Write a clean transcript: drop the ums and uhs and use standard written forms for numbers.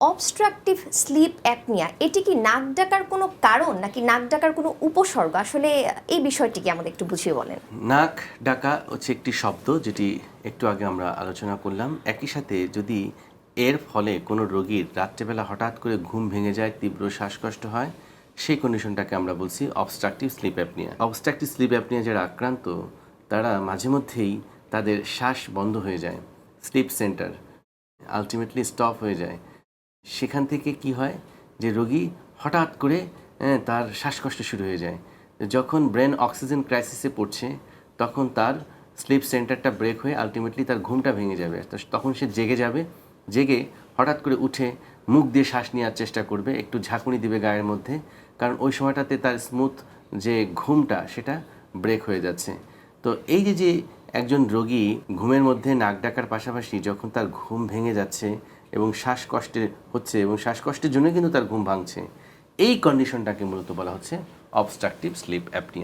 Obstructive sleep apnea এটি কি নাক ডাকার কোনো কারণ নাকি নাক ডাকার কোনো উপসর্গ? আসলে এই বিষয়টি কি আমাদের একটু বুঝিয়ে বলেন। নাক ডাকা হচ্ছে একটি শব্দ যেটি একটু আগে আমরা আলোচনা করলাম। একই সাথে যদি এর ফলে কোনো রোগীর রাত্রেবেলা হঠাৎ করে ঘুম ভেঙে যায়, তীব্র শ্বাসকষ্ট হয়, সেই কন্ডিশনটাকে আমরা বলছি obstructive sleep apnea. Obstructive sleep apnea যারা আক্রান্ত তারা মাঝে মধ্যেই তাদের শ্বাস বন্ধ হয়ে যায়, স্লিপ সেন্টার আলটিমেটলি স্টপ হয়ে যায়। সেখান থেকে কি হয় যে রোগী হঠাৎ করে তার শ্বাসকষ্ট শুরু হয়ে যায়। যখন ব্রেন অক্সিজেন ক্রাইসিসে পড়ছে তখন তার স্লিপ সেন্টারটা ব্রেক হয়ে আলটিমেটলি তার ঘুমটা ভেঙে যাবে। তখন সে জেগে যাবে, জেগে হঠাৎ করে উঠে মুখ দিয়ে শ্বাস নেওয়ার চেষ্টা করবে, একটু ঝাঁকুনি দিবে গায়ের মধ্যে, কারণ ওই সময়টাতে তার স্মুথ যে ঘুমটা সেটা ব্রেক হয়ে যাচ্ছে। তো এই যে একজন রোগী ঘুমের মধ্যে নাক ডাকার পাশাপাশি যখন তার ঘুম ভেঙে যাচ্ছে এবং শ্বাসকষ্টে হচ্ছে এবং শ্বাসকষ্টের জন্য কিন্তু তার ঘুম ভাঙছে, এই কন্ডিশনটাকে মূলত বলা হচ্ছে অবস্ট্রাকটিভ স্লিপ অ্যাপনিয়া।